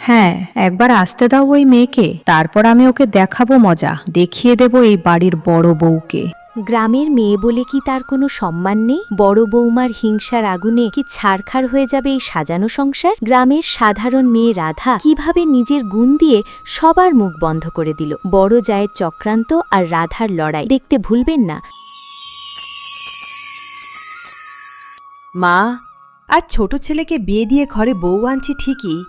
হ্যাঁ, একবার আসতে দাও ওই মেয়েকে, তারপর আমি ওকে দেখাবো মজা, দেখিয়ে দেব এই বাড়ির বড় বউকে। গ্রামের মেয়ে বলে কি তার কোনো সম্মান নেই? বড় বৌমার হিংসার আগুনে কি ছারখার হয়ে যাবে এই সাজানো সংসার? গ্রামের সাধারণ মেয়ে রাধা কিভাবে নিজের গুণ দিয়ে সবার মুখ বন্ধ করে দিল। বড় জায়ের চক্রান্ত আর রাধার লড়াই দেখতে ভুলবেন না। মা, আজ ছোট ছেলেকে বিয়ে দিয়ে ঘরে বউ আনছি ঠিকই,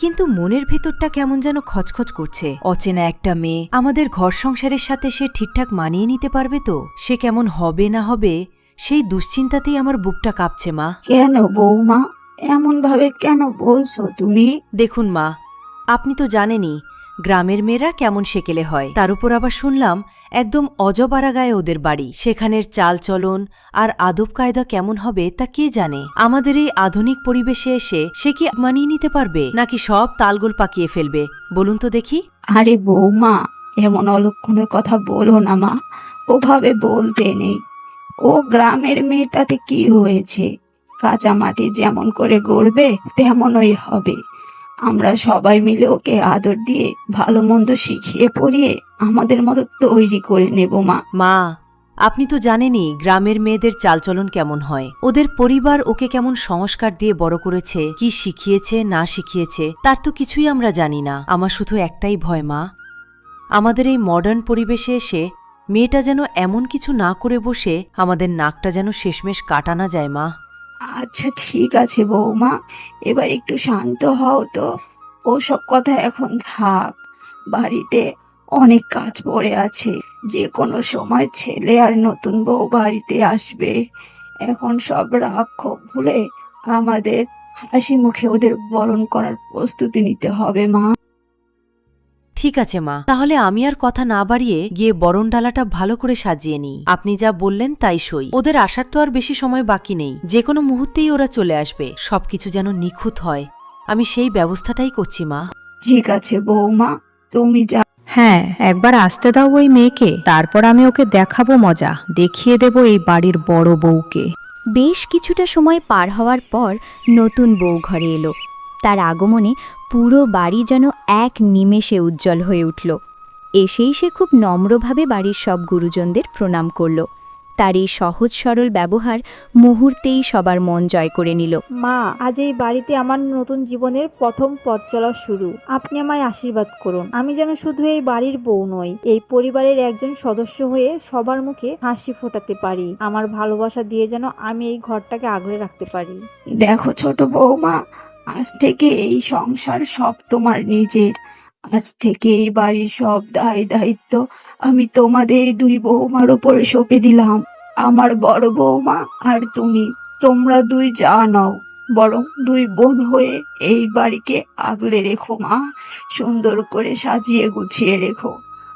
কিন্তু মনের ভেতরটা কেমন যেন খচখচ করছে। অচেনা একটা মেয়ে, আমাদের ঘর সংসারের সাথে সে ঠিকঠাক মানিয়ে নিতে পারবে তো? সে কেমন হবে না হবে সেই দুশ্চিন্তাতেই আমার বুকটা কাঁপছে মা। কেন বৌমা, এমন ভাবে কেন বলছো তুমি? দেখুন মা, আপনি তো জানেনই গ্রামের মেয়েরা কেমন সেকেলে হয়। তার উপর আবার শুনলাম একদম অজপাড়াগায়ে ওদের বাড়ি। সেখানের চালচলন আর আদব কায়দা কেমন হবে তা কে জানে। আমাদের এই আধুনিক পরিবেশে এসে সে কি মানিয়ে নিতে পারবে, নাকি সব তালগোল পাকিয়ে ফেলবে বলুন তো দেখি? আরে বৌমা, এমন অলক্ষণের কথা বলো না মা, ওভাবে বলতে নেই। ও গ্রামের মেয়ে, তাতে কি হয়েছে? কাঁচা মাটি যেমন করে গড়বে তেমনই হবে। আমরা সবাই মিলে ওকে আদর দিয়ে ভালো মন্দ শিখিয়ে পড়িয়ে আমাদের মতো তৈরি করে নেব মা। মা, আপনি তো জানেনই গ্রামের মেয়েদের চালচলন কেমন হয়। ওদের পরিবার ওকে কেমন সংস্কার দিয়ে বড় করেছে, কি শিখিয়েছে না শিখিয়েছে তার তো কিছুই আমরা জানি না। আমার শুধু একটাই ভয় মা, আমাদের এই মডার্ন পরিবেশে এসে মেয়েটা যেন এমন কিছু না করে বসে আমাদের নাকটা যেন শেষমেশ কাটা না যায় মা। আচ্ছা ঠিক আছে বৌমা, এবার একটু শান্ত হও তো। ওসব কথা এখন থাক। বাড়িতে অনেক কাজ পড়ে আছে, যে কোনো সময় ছেলে আর নতুন বউ বাড়িতে আসবে। এখন সব রাগ ক্ষোভ ভুলে আমাদের হাসি মুখে ওদের বরণ করার প্রস্তুতি নিতে হবে মা। ঠিক আছে মা, তাহলে আমি আর কথা না বাড়িয়ে গিয়ে বরণ ডালাটা ভালো করে সাজিয়ে নিই। আপনি যা বললেন তাই সই। ওদের আসার তো আর বেশি সময় বাকি নেই, যে কোনো মুহূর্তেই ওরা চলে আসবে। সবকিছু যেন নিখুঁত হয়, আমি সেই ব্যবস্থাটাই করছি মা। ঠিক আছে বৌমা, তুমি যা। হ্যাঁ, একবার আসতে দাও ওই মেয়েকে, তারপর আমি ওকে দেখাবো মজা, দেখিয়ে দেব এই বাড়ির বড় বউকে। বেশ কিছুটা সময় পার হওয়ার পর নতুন বউ ঘরে এলো। তার আগমনে পুরো বাড়ি যেন এক নিমেষে উজ্জ্বল হয়ে উঠল। এসেই সে খুব নম্রভাবে বাড়ির সব গুরুজনদের প্রণাম করল। তার এই সহজ সরল ব্যবহার মুহূর্তেই সবার মন জয় করে নিল। মা, আজ এই বাড়িতে আমার নতুন জীবনের প্রথম পথ চলা শুরু। আপনি আমায় আশীর্বাদ করুন। আমি যেন শুধু এই বাড়ির বউ নই, এই পরিবারের একজন সদস্য হয়ে সবার মুখে হাসি ফোটাতে পারি। আমার ভালোবাসা দিয়ে যেন আমি এই ঘরটাকে আগলে রাখতে পারি। দেখো ছোট বৌমা, আজ থেকে এই সংসার সব তোমার নিজের। আজ থেকে এই বাড়ির সব দায় দায়িত্ব আমি তোমাদের দুই বৌমার উপরে সঁপে দিলাম। আমার বড় বৌমা আর তুমি, তোমরা দুই যা নও, বরং দুই বোন হয়ে এই বাড়িকে আগলে রেখো মা। সুন্দর করে সাজিয়ে গুছিয়ে রেখো।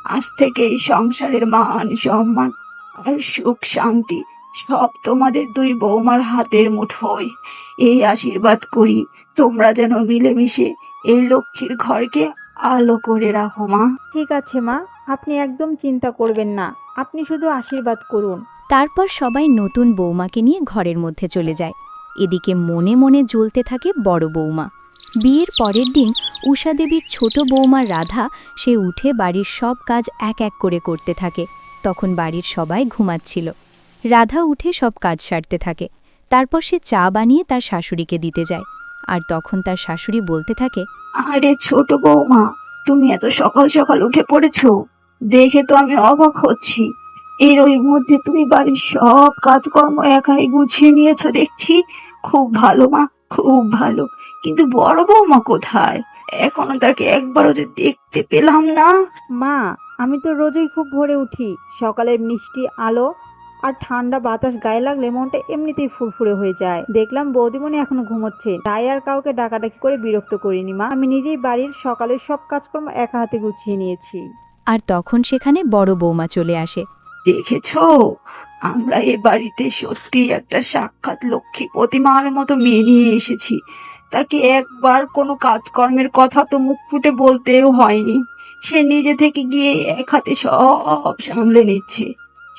আজ থেকে এই সংসারের মান সম্মান আর সুখ শান্তি সব তোমাদের দুই বৌমার হাতের মুঠোয়। এই আশীর্বাদ করি, তোমরা যেন মিলেমিশে এই লক্ষ্মীর ঘরকে আলো করে রাখো মা। ঠিক আছে মা, আপনি একদম চিন্তা করবেন না। আপনি শুধু আশীর্বাদ করুন। তারপর সবাই নতুন বৌমাকে নিয়ে ঘরের মধ্যে চলে যায়। এদিকে মনে মনে জ্বলতে থাকে বড় বৌমা। বিয়ের পরের দিন উষা দেবীর ছোট বৌমা রাধা সে উঠে বাড়ির সব কাজ এক এক করে করতে থাকে। তখন বাড়ির সবাই ঘুমাচ্ছিল। রাধা উঠে সব কাজ সারতে থাকে। তারপর সে চা বানিয়ে তার শাশুড়িকে দিতে যায়। আর তখন তার শাশুড়ি বলতে থাকে, আরে ছোট বৌমা, তুমি এত সকাল সকাল উঠে পড়েছো, দেখে তো আমি অবাক হচ্ছি। এর ওই মধ্যে তুমি বাড়ির সব কাজকর্ম একাই গুছিয়ে নিয়েছো দেখছি। খুব ভালো মা, খুব ভালো। কিন্তু বড় বৌমা কোথায়? এখনো তাকে একবারও যে দেখতে পেলাম না। মা, আমি তো রোজই খুব ভোরে উঠি। সকালের মিষ্টি আলো আর ঠান্ডা বাতাস গায়ে লাগলে মনটা এমনিতেই ফুরফুরে হয়ে যায়। দেখলাম বৌদিমণি এখনো ঘুমোচ্ছে, তাই আর কাউকে ডাকাডাকি করে বিরক্ত করিনি মা। আমি নিজেই বাড়ির সকালের সব কাজকর্ম একা হাতে গুছিয়ে নিয়েছি। আর তখন সেখানে বড় বৌমা চলে আসে। দেখেছো, আমরা এ বাড়িতে সত্যি একটা সাক্ষাৎ লক্ষ্মী প্রতিমার মতো মেয়ে নিয়ে এসেছি। তাকে একবার কোনো কাজকর্মের কথা তো মুখ ফুটে বলতেও হয়নি। সে নিজে থেকে গিয়ে এক হাতে সব সামলে নিচ্ছে।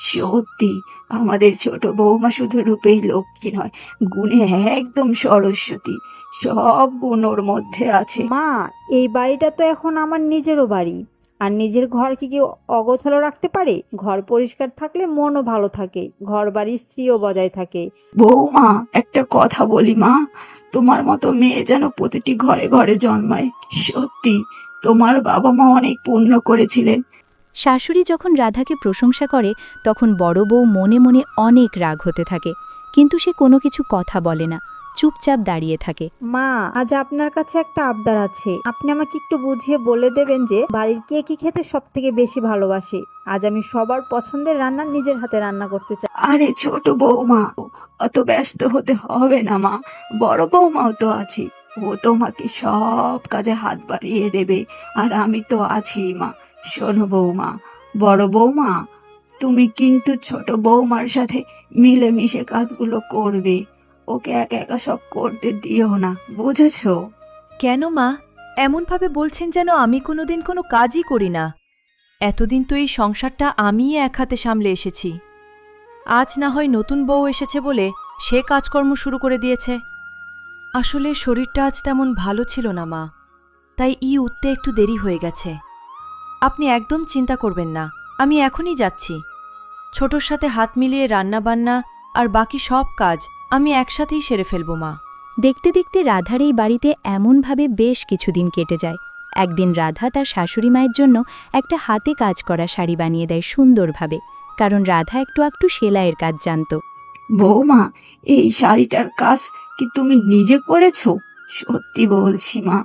সত্যি আমাদের ছোট বৌমা শুধু রূপেই লক্ষ্মী নয়, গুণে একদম সরস্বতী। সব গুণ ওর মধ্যে আছে। মা, এই বাড়িটা তো এখন আমার নিজেরও বাড়ি। আর নিজের ঘর কি কেউ অগোছালো রাখতে পারে? ঘর পরিষ্কার থাকলে মনও ভালো থাকে, ঘর বাড়ির স্ত্রীও বজায় থাকে। বৌমা, একটা কথা বলি মা, তোমার মতো মেয়ে যেন প্রতিটি ঘরে ঘরে জন্মায়। সত্যি তোমার বাবা মা অনেক পুণ্য করেছিলেন। শাশুড়ি যখন রাধাকে প্রশংসা করে তখন বড় বউ মনে মনে অনেক রাগ হতে থাকে, কিন্তু সে কোনো কিছু কথা বলে না, চুপচাপ দাঁড়িয়ে থাকে। মা, আজ আপনার কাছে একটা আবদার আছে। আপনি আমাকে একটু বুঝিয়ে বলে দেবেন যে বাড়ির কে কি খেতে সব থেকে বেশি ভালোবাসে। আজ আমি সবার পছন্দের রান্না নিজের হাতে রান্না করতে চাই। আরে ছোট বৌমা, অত ব্যস্ত হতে হবে না মা, বড় বৌমাও তো আছি। ও তোমাকে সব কাজে হাত বাড়িয়ে দেবে, আর আমি তো আছি মা। শোনো বৌমা, বড় বৌমা, তুমি কিন্তু ছোট বৌমার সাথে মিলেমিশে কাজগুলো করবে। ওকে একা একা সব করতে দিও না, বুঝেছো? কেন মা এমনভাবে বলছেন যেন আমি কোনোদিন কোনো কাজই করি না? এতদিন তো এই সংসারটা আমিই এক হাতে সামলে এসেছি। আজ না হয় নতুন বউ এসেছে বলে সে কাজকর্ম শুরু করে দিয়েছে। আসলে শরীরটা আজ তেমন ভালো ছিল না মা, তাই উঠতে একটু দেরি হয়ে গেছে। আপনি একদম চিন্তা করবেন না, আমি এখনই যাচ্ছি। ছোটর সাথে হাত মিলিয়ে রান্নাবান্না আর বাকি সব কাজ আমি একসাথেই সেরে ফেলব মা। দেখতে দেখতে রাধার এই বাড়িতে এমনভাবে বেশ কিছুদিন কেটে যায়। একদিন রাধা তার শাশুড়ি মায়ের জন্য একটা হাতে কাজ করা শাড়ি বানিয়ে দেয় সুন্দরভাবে, কারণ রাধা একটু সেলাইয়ের কাজ জানত। বৌমা, এই শাড়িটার কাজ কি তুমি নিজে করেছো? সত্যি বলছি মা,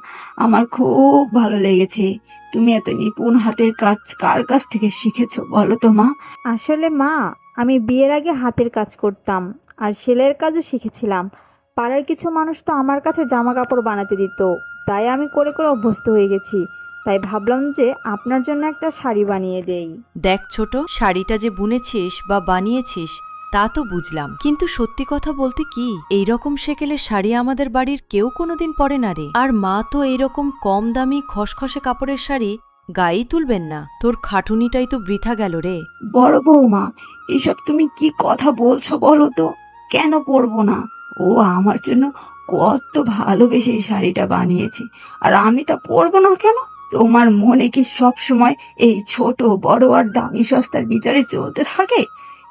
আমার খুব ভালো লেগেছে। তুমি এত নিপুণ হাতের কাজ কার কাছ থেকে শিখেছো বলো তো মা? আসলে মা, আমি বিয়ের আগে হাতের কাজ করতাম আর সেলাইয়ের কাজও শিখেছিলাম। পাড়ার কিছু মানুষ তো আমার কাছে জামা কাপড় বানাতে দিত, তাই আমি করে করে অভ্যস্ত হয়ে গেছি। তাই ভাবলাম যে আপনার জন্য একটা শাড়ি বানিয়ে দেই। দেখ ছোট, শাড়িটা যে বুনেছিস বা বানিয়েছিস তা তো বুঝলাম, কিন্তু সত্যি কথা বলতে কি, এইরকম সেকেলের শাড়ি আমাদের বাড়ির কেউ কোনোদিন পরে না রে। আর মা তো এইরকম কম দামি খসখসে কাপড়ের শাড়ি গায়েই তুলবেন না। তোর খাটুনিটাই তো বৃথা গেল রে। বড় বৌমা, এসব তুমি কি কথা বলছো বলো তো? কেন পরবো না? ও আমার জন্য কত ভালোবেসে এই শাড়িটা বানিয়েছে, আর আমি তা পরবো না কেন? তোমার মনে কি সব সময় এই ছোট বড় আর দামি সস্তার বিচারে চলতে থাকে?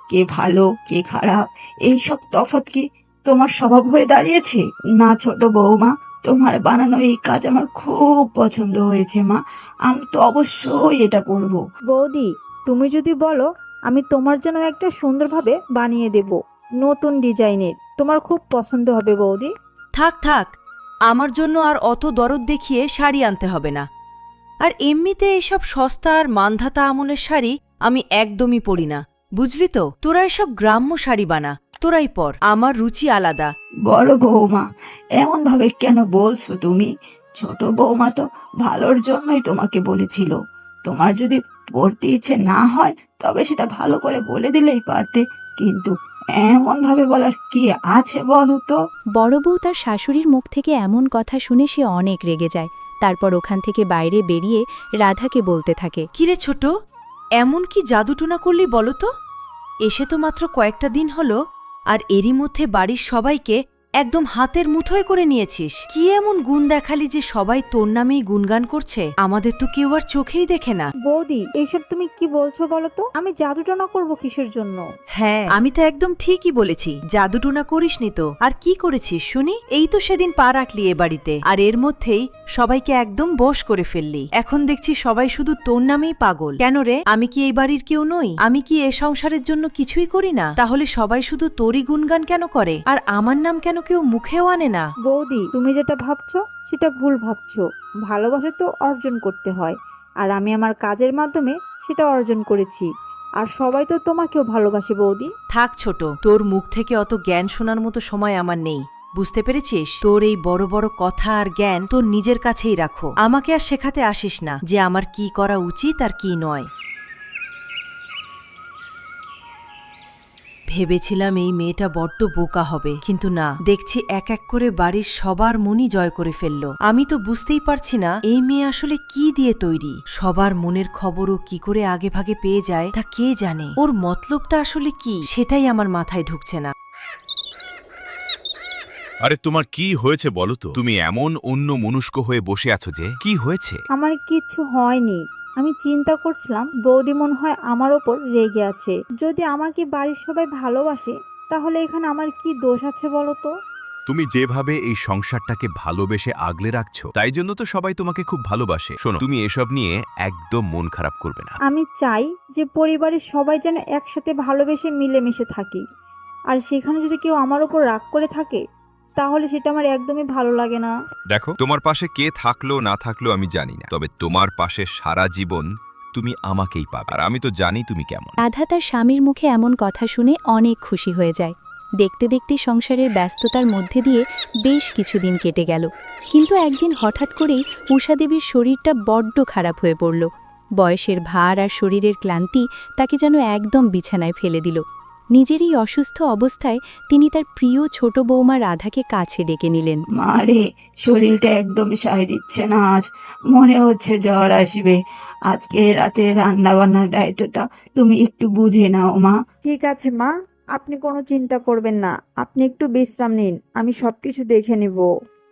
কে ভালো কে খারাপ এই সব তফাৎ কি তোমার স্বভাব হয়ে দাঁড়িয়েছে? না ছোট বৌমা, তোমার বানানো এই কাজ আমার খুব পছন্দ হয়েছে মা। আমি তো অবশ্যই এটা পরবো। বৌদি, তুমি যদি বলো আমি তোমার জন্য একটা সুন্দরভাবে বানিয়ে দেব, নতুন ডিজাইনের। তোমার খুব পছন্দ হবে বৌদি। থাক থাক, আমার জন্য আর অত দরদ দেখিয়ে শাড়ি আনতে হবে না। আর এমনিতে এসব সস্তা আর মানধাতা আমলের শাড়ি আমি একদমই পরি না, বুঝলি তো? তোরা এসব গ্রাম্য শাড়ি বানা, তোরাই পর, আমার রুচি আলাদা। বড় বৌমা, এমন ভাবে কেন বলছো তুমি? ছোট বৌমা তো ভালোর জন্যই তোমাকে বলেছিল। তোমার যদি পড়তে ইচ্ছে না হয় তবে সেটা ভালো করে বলে দিলেই পারতে, কিন্তু এমন ভাবে বলার কি আছে বলো তো? বড় বউ তার শাশুড়ির মুখ থেকে এমন কথা শুনে সে অনেক রেগে যায়। তারপর ওখান থেকে বাইরে বেরিয়ে রাধাকে বলতে থাকে, কিরে ছোট, এমন কি জাদুটোনা করলি বলো তো? এসে তো মাত্র কয়েকটা দিন হলো, আর এরই মধ্যে বাড়ির সবাইকে একদম হাতের মুঠোয় করে নিয়েছিস। কি এমন গুণ দেখালি যে সবাই তোর নামেই গুণগান করছে? আমাদের তো কেউ আর চোখেই দেখে না। বৌদি, এইসব তুমি কি বলছো বলো তো? আমি জাদুটনা করব কিসের জন্য? হ্যাঁ, আমি তো একদম ঠিকই বলেছি, জাদুটোনা করিসনি তো। আর কি করেছিস শুনি? এই তো সেদিন পা রাখলি এ বাড়িতে, আর এর মধ্যেই সবাইকে একদম বশ করে ফেললি। এখন দেখছি সবাই শুধু তোর নামেই পাগল। কেন রে, আমি কি এই বাড়ির কেউ নই? আমি কি এ সংসারের জন্য কিছুই করি না? তাহলে সবাই শুধু তোরই গুণগান কেন করে, আর আমার নাম কেন কেউ মুখেও আনে না? বৌদি, তুমি যেটা ভাবছো সেটা ভুল ভাবছো। ভালোবাসা তো অর্জন করতে হয়, আর আমি আমার কাজের মাধ্যমে সেটা অর্জন করেছি। আর সবাই তো তোমাকেও ভালোবাসে বৌদি। থাক ছোট, তোর মুখ থেকে অত জ্ঞান শোনার মতো সময় আমার নেই, বুঝতে পেরেছিস? তোর এই বড় বড় কথা আর জ্ঞান তোর নিজের কাছেই রাখো। আমাকে আর শেখাতে আসিস না যে আমার কি করা উচিত আর কি নয়। ভেবেছিলাম এই মেয়েটা বড্ড বোকা হবে, কিন্তু না, দেখছি এক এক করে বাড়ির সবার মনই জয় করে ফেললো। আমি তো বুঝতেই পারছি না এই মেয়ে আসলে কি দিয়ে তৈরি। সবার মনের খবরও কি করে আগে ভাগে পেয়ে যায় তা কে জানে। ওর মতলবটা আসলে কি সেটাই আমার মাথায় ঢুকছে না। আরে তোমার কি হয়েছে বলো তো? তুমি এমন অন্য মনুষ্ক হয়ে বসে আছো যে, কি হয়েছে? আমার কিচ্ছু হয়নি। আমি চিন্তা করছিলাম বৌদি মনে হয় আমার ওপর রেগে আছে। যদি আমাকে বাড়ির সবাই ভালোবাসে তাহলে এখানে আমার কি দোষ আছে বলো তো? তুমি যেভাবে এই সংসারটাকে ভালোবেসে আগলে রাখছো, তাই জন্য তো সবাই তোমাকে খুব ভালোবাসে। শোনো, তুমি এসব নিয়ে একদম মন খারাপ করবে না। আমি চাই যে পরিবারের সবাই যেন একসাথে ভালোবেসে মিলেমিশে থাকি, আর সেখানে যদি কেউ আমার ওপর রাগ করে থাকে তাহলে সেটা আমার একদমই ভালো লাগে না। দেখো, তোমার পাশে কে থাকলো না থাকলো আমি জানি না, তবে তোমার পাশে সারা জীবন তুমি আমাকেই পাবে। আর আমি তো জানি তুমি কেমন। রাধা তার স্বামীর মুখে এমন কথা শুনে অনেক খুশি হয়ে যায়। দেখতে দেখতে সংসারের ব্যস্ততার মধ্যে দিয়ে বেশ কিছুদিন কেটে গেল। কিন্তু একদিন হঠাৎ করেই উষাদেবীর শরীরটা বড্ড খারাপ হয়ে পড়ল। বয়সের ভার আর শরীরের ক্লান্তি তাকে যেন একদম বিছানায় ফেলে দিল। নিজেরই অসুস্থ অবস্থায় তিনি তার প্রিয় ছোট বৌমা রাধাকে কাছে ডেকে নিলেন। মারে, শরীরটা একদম সায় দিচ্ছে না আজ। মনে হচ্ছে জ্বর আসবে। আজকে রাতে রান্না বান্নার দায়িত্বটা তুমি একটু বুঝে নাও মা। ঠিক আছে মা, আপনি কোনো চিন্তা করবেন না। আপনি একটু বিশ্রাম নিন, আমি সবকিছু দেখে নিব।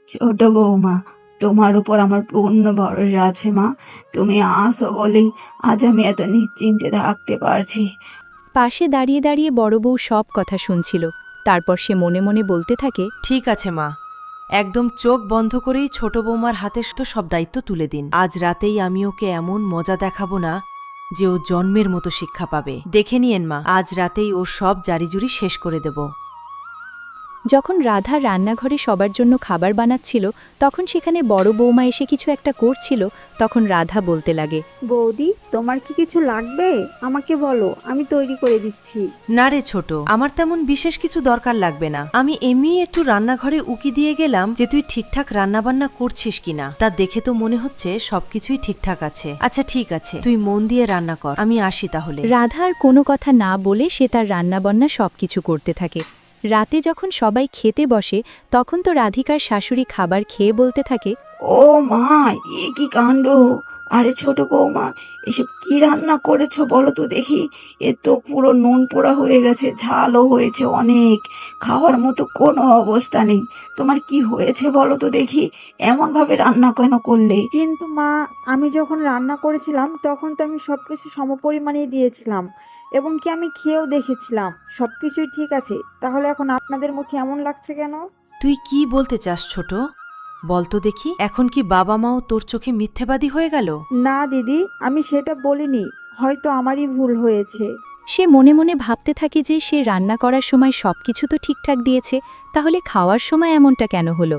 ছোট বৌমা, তোমার উপর আমার পূর্ণ ভরসা আছে মা। তুমি আসো বলেই আজ আমি এত নিশ্চিন্তে থাকতে পারছি। পাশে দাঁড়িয়ে দাঁড়িয়ে বড় বউ সব কথা শুনছিল। তারপর সে মনে মনে বলতে থাকে, ঠিক আছে মা, একদম চোখ বন্ধ করেই ছোট বৌমার হাতে তো সব দায়িত্ব তুলে দিন। আজ রাতেই আমি ওকে এমন মজা দেখাবো না যে ও জন্মের মতো শিক্ষা পাবে। দেখে নিয়েন মা, আজ রাতেই ওর সব জারিজুরি শেষ করে দেব। যখন রাধা রান্নাঘরে সবার জন্য খাবার বানাচ্ছিল, তখন সেখানে বড় বৌমা এসে কিছু একটা করছিল। তখন রাধা বলতে লাগে, বৌদি, তোমার কি কিছু লাগবে? আমাকে বলো, আমি তৈরি করে দিচ্ছি। না রে ছোট, আমার তেমন বিশেষ কিছু দরকার লাগবে না। আমি এমনি একটু রান্নাঘরে উকি দিয়ে গেলাম যে তুই ঠিকঠাক রান্নাবান্না করছিস কিনা। তা দেখে তো মনে হচ্ছে সবকিছুই ঠিকঠাক আছে। আচ্ছা ঠিক আছে, তুই মন দিয়ে রান্না কর, আমি আসি তাহলে। রাধা আর কোনো কথা না বলে সে তার রান্নাবান্না সবকিছু করতে থাকে। রাতে যখন সবাই খেতে বসে, তখন তো রাধিকার শাশুড়ি খাবার খেয়ে বলতে থাকে, ও মা, এ কি কাণ্ড! আরে ছোট বৌমা, এসব কি রান্না করেছো বলো তো দেখি। এ তো পুরো নুন পোড়া হয়ে গেছে, ঝালও হয়েছে অনেক, খাওয়ার মতো কোনো অবস্থা নেই। তোমার কি হয়েছে বলো তো দেখি, এমন ভাবে রান্না কেন করলে? কিন্তু মা, আমি যখন রান্না করেছিলাম তখন তো আমি সবকিছু সমপরিমাণে দিয়েছিলাম, এবং কি আমি খেয়েও দেখেছিলাম সবকিছুই ঠিক আছে। তাহলে এখন আপনাদের মুখে এমন লাগছে কেন? তুই কি বলতে চাস ছোট? বলতো দেখি, এখন কি বাবা মাও তোর চোখে মিথ্যেবাদী হয়ে গেল? না দিদি, আমি সেটা বলিনি, হয়তো আমারই ভুল হয়েছে। সে মনে মনে ভাবতে থাকে যে সে রান্না করার সময় সবকিছু তো ঠিকঠাক দিয়েছে, তাহলে খাওয়ার সময় এমনটা কেন হলো।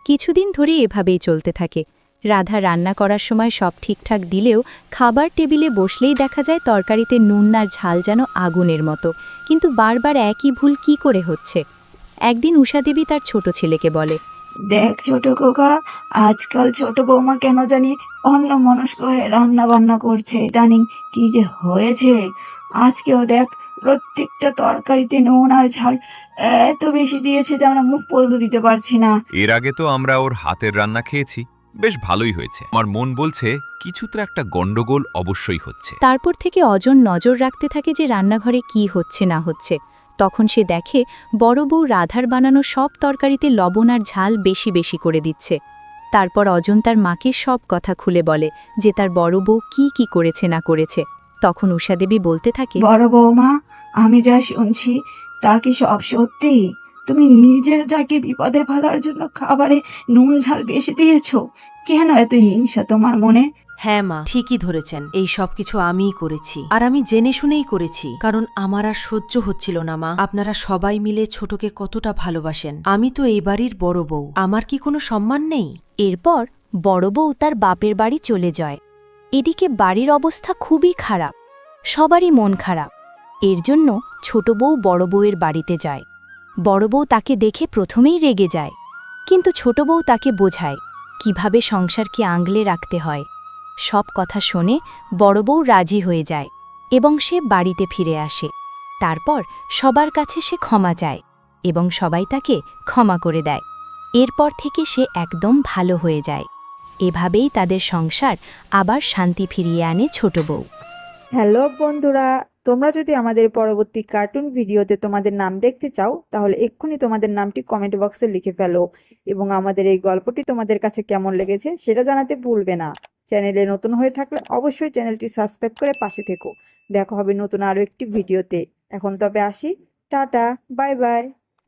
কিছুদিন ধরে এভাবেই চলতে থাকে। রাধা রান্না করার সময় সব ঠিকঠাক দিলেও খাবার টেবিলে বসলেই দেখা যায় তরকারিতে নুন আর ঝাল যেন আগুনের মতো, কিন্তু বারবার একই ভুল কি করে হচ্ছে। একদিন উষাদেবী তার ছোট ছেলেকে বলে, দেখ ছোট খোকা, আজকাল ছোট বৌমা কেন জানি অন্যমনস্ক হয়ে রান্না বান্না করছে। ইদানিং কি যে হয়েছে, আজকেও দেখ প্রত্যেকটা তরকারিতে নুন আর ঝাল এত বেশি দিয়েছে যে আমরা মুখ পর্যন্ত দিতে পারছি না। এর আগে তো আমরা ওর হাতের রান্না খেয়েছি, বেশ ভালোই হয়েছে। আমার মন বলছে কিছুতে একটা গন্ডগোল অবশ্যই হচ্ছে। তারপর থেকে অজন নজর রাখতে থাকে যে রান্নাঘরে কি হচ্ছে না হচ্ছে। তখন সে দেখে বড় বউ রাধার বানানো সব তরকারিতে লবণ আর ঝাল বেশি বেশি করে দিচ্ছে। তারপর অজন তার মাকে সব কথা খুলে বলে যে তার বড় বউ কি করেছে না করেছে। তখন উষাদেবী বলতে থাকে, বড় বৌমা, আমি যা শুনছি তা কি সব সত্যি? তুমি নিজের যাকে বিপদে ফেলার জন্য খাবারে নুন ঝাল বেশি দিয়েছো? কেন এত হিংসা তোমার মনে? হ্যাঁ মা, ঠিকই ধরেছেন। এই সব কিছু আমিই করেছি, আর আমি জেনে শুনেই করেছি, কারণ আমার আর সহ্য হচ্ছিল না মা। আপনারা সবাই মিলে ছোটকে কতটা ভালোবাসেন। আমি তো এই বাড়ির বড় বউ, আমার কি কোনো সম্মান নেই? এরপর বড় বউ তার বাপের বাড়ি চলে যায়। এদিকে বাড়ির অবস্থা খুবই খারাপ, সবারই মন খারাপ। এর জন্য ছোট বউ বড় বউয়ের বাড়িতে যায়। বড় বউ তাকে দেখে প্রথমেই রেগে যায়, কিন্তু ছোট বউ তাকে বোঝায় কিভাবে সংসারকে আংলে রাখতে হয়। সব কথা শুনে বড় বউ রাজি হয়ে যায় এবং সে বাড়িতে ফিরে আসে। তারপর সবার কাছে সে ক্ষমা চায় এবং সবাই তাকে ক্ষমা করে দেয়। এরপর থেকে সে একদম ভালো হয়ে যায়। এভাবেই তাদের সংসার আবার শান্তি ফিরিয়ে আনে ছোট বউ। হ্যালো বন্ধুরা, তোমরা যদি আমাদের পরবর্তী কার্টুন ভিডিওতে তোমাদের নাম দেখতে চাও তাহলে এক্ষুনি তোমাদের নামটি কমেন্ট বক্সে লিখে ফেলো এবং আমাদের এই গল্পটি তোমাদের কাছে কেমন লেগেছে সেটা জানাতে ভুলবে না। চ্যানেলে নতুন হয়ে থাকলে অবশ্যই চ্যানেলটি সাবস্ক্রাইব করে পাশে থেকো। দেখা হবে নতুন আরো একটি ভিডিওতে। এখন তবে আসি, টাটা, বাই বাই।